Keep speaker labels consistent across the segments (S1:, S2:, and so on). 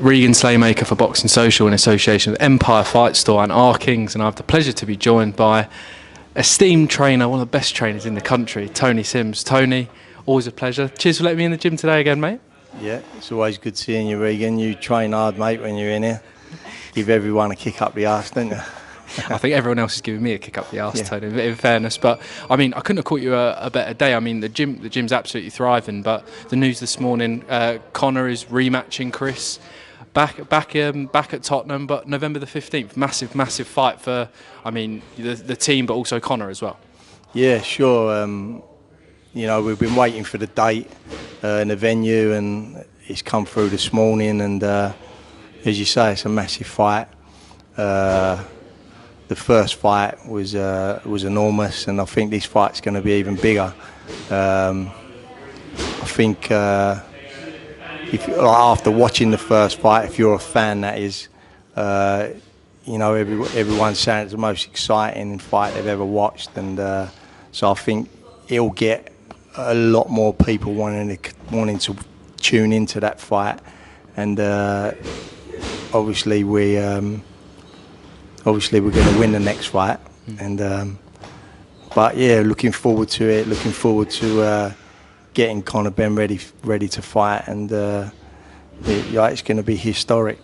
S1: Regan Slaymaker for Boxing Social in association with Empire Fight Store and R Kings, and I have the pleasure to be joined by esteemed trainer, one of the best trainers in the country, Tony Sims. Tony, always a pleasure. Cheers for letting me in the gym today again, mate.
S2: Yeah, it's always good seeing you, Regan. You train hard, mate, when you're in here. Give everyone a kick up the arse, don't you?
S1: I think everyone else is giving me a kick up the arse, Tony, in fairness. But, I mean, I couldn't have caught you a better day. I mean, the gym's absolutely thriving. But the news this morning, Conor is rematching Chris back at Tottenham, but November the 15th. Massive fight for, I mean, the team, but also Conor as well.
S2: Yeah, sure. You know, we've been waiting for the date and the venue, and it's come through this morning. And as you say, it's a massive fight. The first fight was enormous, and I think this fight's going to be even bigger. I think after watching the first fight, if you're a fan, that is, you know, everyone's saying it's the most exciting fight they've ever watched, and so I think it'll get a lot more people wanting to tune into that fight, and obviously we're going to win the next fight, and but yeah, looking forward to it. Looking forward to getting Conor Benn ready to fight, and it's going to be historic.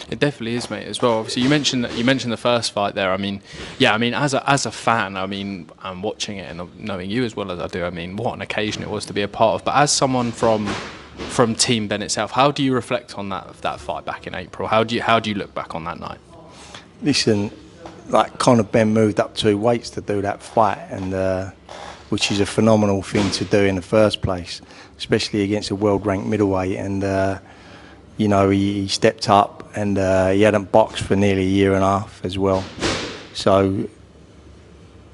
S1: It definitely is, mate. As well, obviously, you mentioned the first fight there. I mean, yeah, I mean, as a fan, I mean, I'm watching it and knowing you as well as I do. I mean, what an occasion it was to be a part of. But as someone from Team Benn itself, how do you reflect on that fight back in April? How do you look back on that night?
S2: Listen, like Conor Benn moved up 2 weights to do that fight, and which is a phenomenal thing to do in the first place, especially against a world-ranked middleweight. And you know, he stepped up, and he hadn't boxed for nearly a year and a half as well. So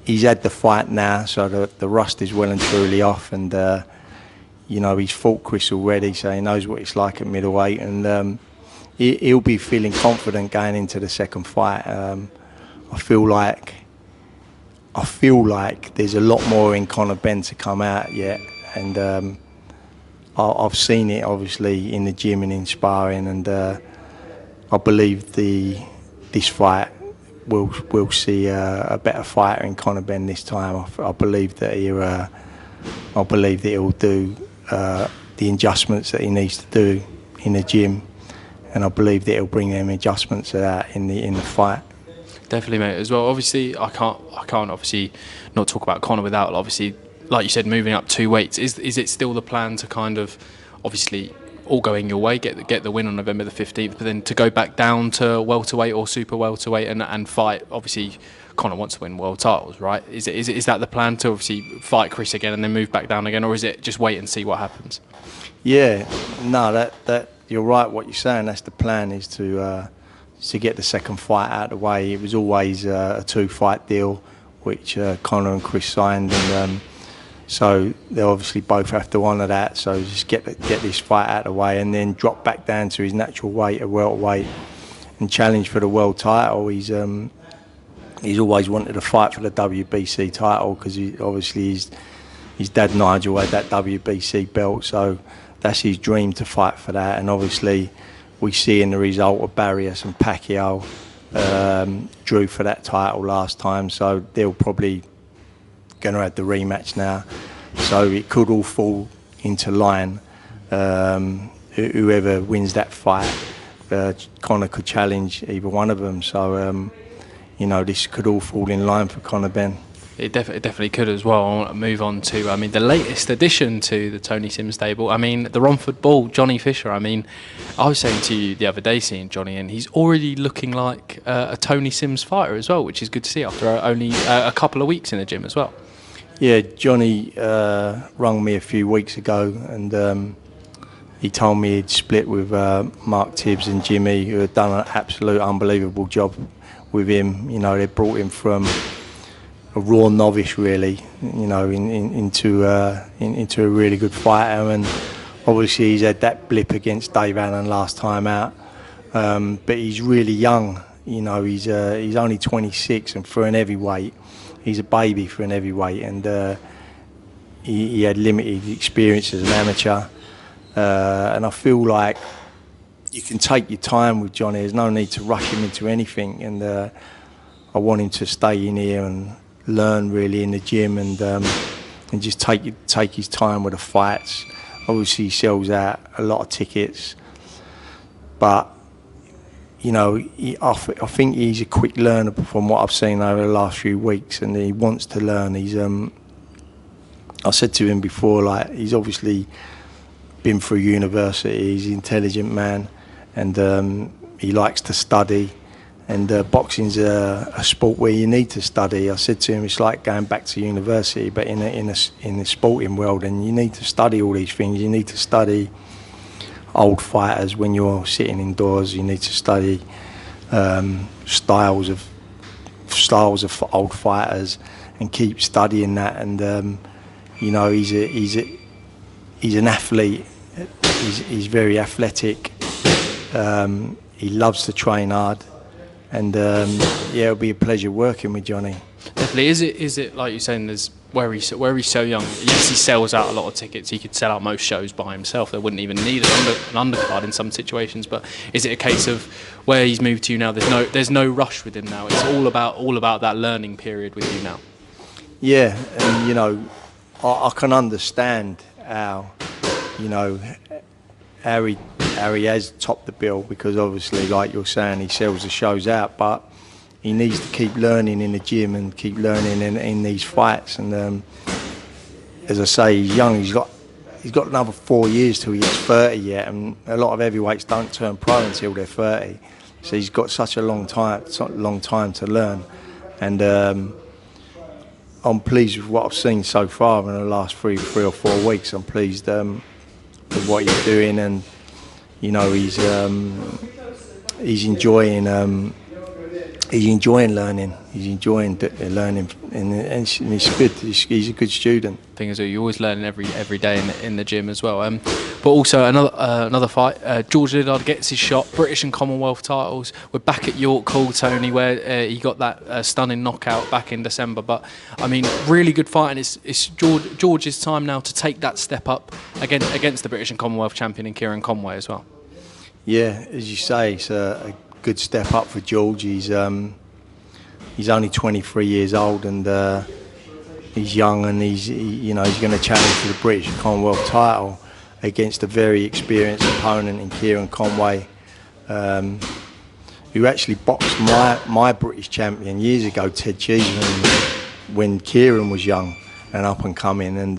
S2: he's had the fight now, so the rust is well and truly off, and you know, he's fought Chris already, so he knows what it's like at middleweight, and he'll be feeling confident going into the second fight. I feel like there's a lot more in Conor Benn to come out yet, and I've seen it obviously in the gym and in sparring, and I believe this fight we'll see a better fighter in Conor Benn this time. I believe that he'll do the adjustments that he needs to do in the gym, and I believe that he'll bring them adjustments to that in the fight.
S1: Definitely, mate. As well, obviously, I can't obviously not talk about Conor without, obviously, like you said, moving up 2 weights. Is it still the plan to kind of, obviously, all going your way, get the win on November the 15th, but then to go back down to welterweight or super welterweight and fight? Obviously, Conor wants to win world titles, right? Is that the plan, to obviously fight Chris again and then move back down again, or is it just wait and see what happens?
S2: Yeah, no, that you're right. What you're saying, that's the plan, is to get the second fight out of the way. It was always a 2-fight deal, which Conor and Chris signed, and so they obviously both have to honour that. So just get this fight out of the way, and then drop back down to his natural weight, a welterweight, and challenge for the world title. He's always wanted to fight for the WBC title, because obviously his dad Nigel had that WBC belt, so that's his dream, to fight for that. And obviously we see in the result of Barrios and Pacquiao drew for that title last time, so they'll probably going to have the rematch now. So it could all fall into line. Whoever wins that fight, Conor could challenge either one of them. So you know, this could all fall in line for Conor Benn.
S1: It definitely could as well. I want to move on to, I mean, the latest addition to the Tony Sims stable. I mean, the Romford Bull, Johnny Fisher. I mean, I was saying to you the other day, seeing Johnny, and he's already looking like a Tony Sims fighter as well, which is good to see after only a couple of weeks in the gym as well.
S2: Yeah, Johnny rung me a few weeks ago, and he told me he'd split with Mark Tibbs and Jimmy, who had done an absolute unbelievable job with him. You know, they brought him from a raw novice, really, you know, into a really good fighter, and obviously he's had that blip against Dave Allen last time out, but he's really young. You know, he's only 26, and for an heavyweight, he's a baby for an heavyweight, and he had limited experience as an amateur, and I feel like you can take your time with Johnny. There's no need to rush him into anything, and I want him to stay in here and learn really in the gym, and just take his time with the fights. Obviously, he sells out a lot of tickets, but you know, I think he's a quick learner from what I've seen over the last few weeks, and he wants to learn. I said to him before, like, he's obviously been through university. He's an intelligent man, and he likes to study. And boxing's a sport where you need to study. I said to him, it's like going back to university, but in the sporting world, and you need to study all these things. You need to study old fighters when you're sitting indoors. You need to study styles of old fighters, and keep studying that. And you know, he's an athlete. He's very athletic. He loves to train hard. And yeah, it'll be a pleasure working with Johnny.
S1: Definitely. Is it like you're saying? There's where he's so young. Yes, he sells out a lot of tickets. He could sell out most shows by himself. They wouldn't even need an undercard in some situations. But is it a case of where he's moved to now? There's no rush with him now. It's all about that learning period with you now.
S2: Yeah, and you know, I can understand how, you know, how he has topped the bill, because obviously, like you're saying, he sells the shows out, but he needs to keep learning in the gym and keep learning in these fights. And as I say, he's young. He's got another 4 years till he gets 30 yet, and a lot of heavyweights don't turn pro until they're 30. So he's got such a long time to learn. And I'm pleased with what I've seen so far in the last three or 4 weeks. I'm pleased with what he's doing, and you know, he's enjoying learning. He's enjoying learning, and he's good. He's a good student.
S1: Thing is, you're always learning every day in the gym as well. But also another fight. George Liddard gets his shot. British and Commonwealth titles. We're back at York Hall, Tony, where he got that stunning knockout back in December. But I mean, really good fight, and it's George's time now to take that step up against the British and Commonwealth champion in Kieran Conway as well.
S2: Yeah, as you say, it's a good step up for George. He's only 23 years old, and he's young, and he's going to challenge for the British Commonwealth title against a very experienced opponent in Kieran Conway, who actually boxed my British champion years ago, Ted Cheeseman, when Kieran was young and up and coming, and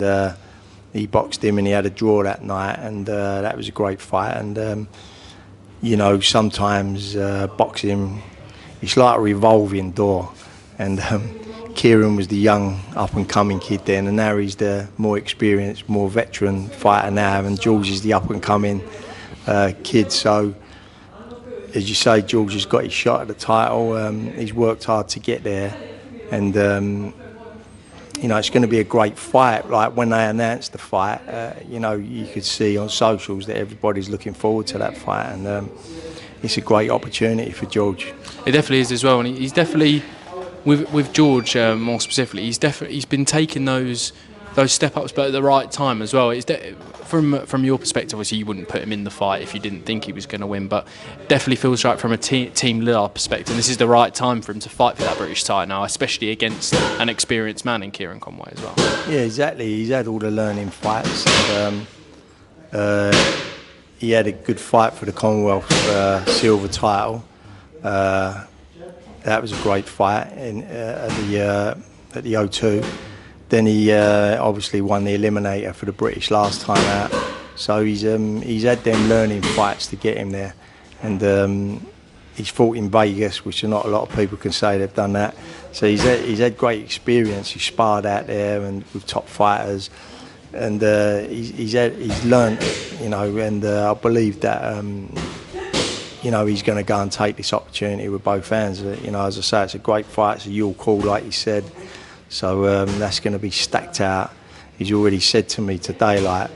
S2: he boxed him and he had a draw that night, and that was a great fight. And you know, sometimes boxing, it's like a revolving door, and Kieran was the young up-and-coming kid then, and now he's the more experienced, more veteran fighter now, and George is the up-and-coming kid. So, as you say, George has got his shot at the title. He's worked hard to get there, and you know, it's going to be a great fight. Like when they announced the fight, you know, you could see on socials that everybody's looking forward to that fight, and it's a great opportunity for George. It
S1: definitely is as well, and he's definitely, with George more specifically, he's been taking those step ups, but at the right time as well. It's from your perspective, obviously you wouldn't put him in the fight if you didn't think he was going to win, but definitely feels right from a team Liddard perspective. This is the right time for him to fight for that British title now, especially against an experienced man in Kieran Conway as well. Yeah,
S2: exactly. He's had all the learning fights, and he had a good fight for the Commonwealth silver title. That was a great fight at the O2. Then he obviously won the eliminator for the British last time out. So he's had them learning fights to get him there, and he's fought in Vegas, which not a lot of people can say they've done that. So he's had great experience. He's sparred out there and with top fighters, and he's learned, you know, and I believe that you know, he's going to go and take this opportunity with both hands. You know, as I say, it's a great fight. It's a York Hall, like you said. So that's going to be stacked out. He's already said to me today, like,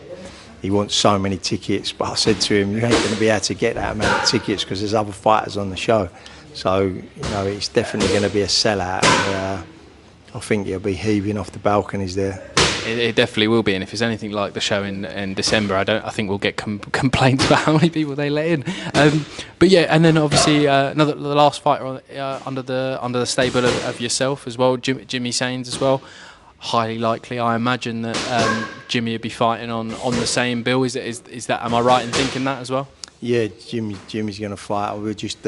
S2: he wants so many tickets, but I said to him, you ain't going to be able to get that amount of tickets because there's other fighters on the show. So, you know, it's definitely going to be a sellout. And, I think he'll be heaving off the balconies there.
S1: It definitely will be, and if it's anything like the show in December, I think we'll get complaints about how many people they let in. But yeah, and then obviously the last fighter under the stable of yourself as well, Jimmy Sains as well. Highly likely, I imagine that Jimmy would be fighting on the same bill. Is that? Am I right in thinking that as well?
S2: Yeah, Jimmy's going to fight. We're just.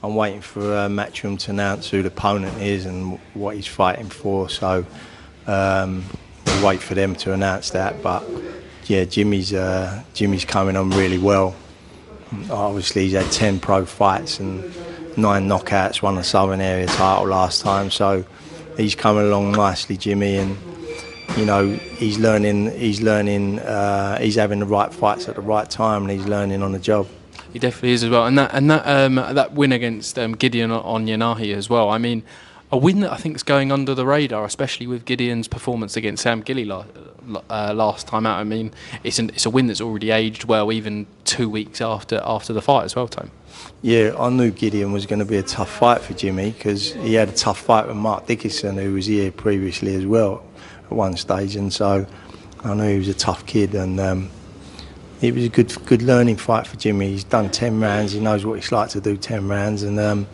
S2: I'm waiting for Matchroom to announce who the opponent is and what he's fighting for. So we'll wait for them to announce that. But yeah, Jimmy's coming on really well. Obviously, he's had 10 pro fights and 9 knockouts. Won the Southern Area title last time. So he's coming along nicely, Jimmy, and you know he's learning. He's having the right fights at the right time, and he's learning on the job.
S1: He definitely is as well, and that win against Gideon Onyanahi as well. I mean, a win that I think is going under the radar, especially with Gideon's performance against Sam Gilly last time out. I mean, it's a win that's already aged well, even 2 weeks after the fight as well, Tom.
S2: Yeah, I knew Gideon was going to be a tough fight for Jimmy because he had a tough fight with Mark Dickinson, who was here previously as well at one stage, and so I knew he was a tough kid, and it was a good learning fight for Jimmy. He's done 10 rounds. He knows what it's like to do 10 rounds, and I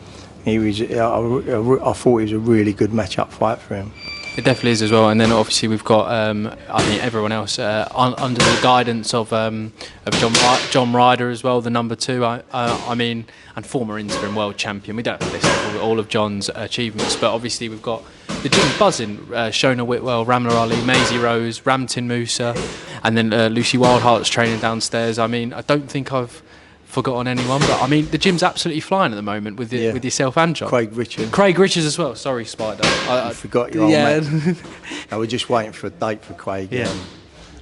S2: thought it was a really good match-up fight for him.
S1: It definitely is as well. And then obviously we've got I think everyone else under the guidance of John Ryder as well, the number 2. I mean, and former interim world champion. We don't have to list all of John's achievements, but obviously we've got the gym buzzing. Shona Whitwell, Ramla Ali, Maisie Rose, Ramtin Musa, and then Lucy Wildheart's training downstairs. I mean, I don't think I've forgotten anyone, but I mean the gym's absolutely flying at the moment with yourself and John.
S2: Craig Richards
S1: as well. Sorry, Spider.
S2: I forgot your old mate. No, we're just waiting for a date for Craig.
S1: Yeah.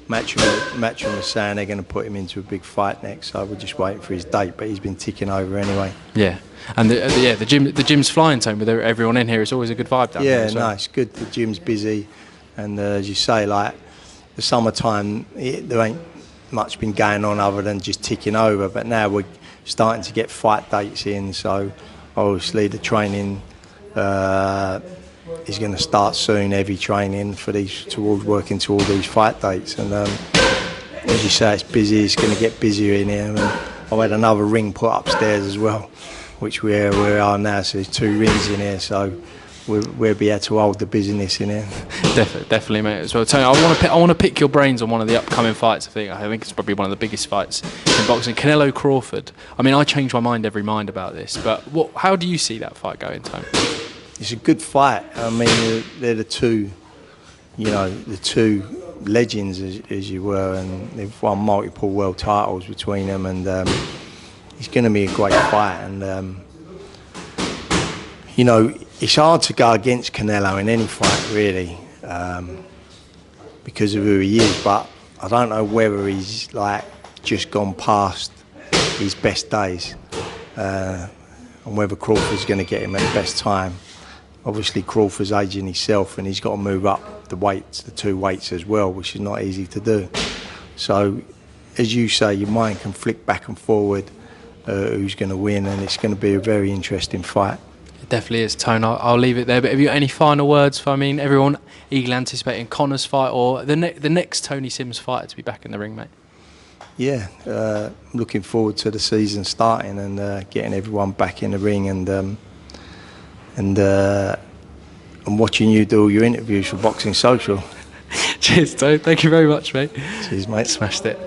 S2: Matchroom was saying they're going to put him into a big fight next, so we're just waiting for his date. But he's been ticking over anyway.
S1: Yeah, and the gym's flying, Tone, with everyone in here. It's always a good vibe down there.
S2: Yeah, no, it's good. The gym's busy, and as you say, like the summertime, there ain't much been going on other than just ticking over, but now we're starting to get fight dates in, so obviously the training is going to start soon, heavy training for working towards these fight dates, and as you say, it's busy. It's going to get busier in here, and I've had another ring put upstairs as well, which we are now, so there's 2 rings in here, so we'll be able to hold the business in here.
S1: Definitely, mate. As well, Tony, I want to pick your brains on one of the upcoming fights. I think it's probably one of the biggest fights in boxing. Canelo Crawford. I mean, I change my mind every mind about this, but how do you see that fight going, Tony?
S2: It's a good fight. I mean, they're the two legends, as you were, and they've won multiple world titles between them, and it's going to be a great fight. And it's hard to go against Canelo in any fight, really, because of who he is. But I don't know whether he's just gone past his best days, and whether Crawford's going to get him at the best time. Obviously, Crawford's aging himself, and he's got to move up the 2 weights as well, which is not easy to do. So, as you say, your mind can flick back and forward who's going to win, and it's going to be a very interesting fight.
S1: It definitely is, Tone. I'll leave it there. But have you got any final words for, everyone eagerly anticipating Conor's fight or the next Tony Sims fighter to be back in the ring, mate? Yeah,
S2: looking forward to the season starting and getting everyone back in the ring and watching you do all your interviews for Boxing Social.
S1: Cheers, Tone. Thank you very much, mate.
S2: Cheers, mate.
S1: Smashed it.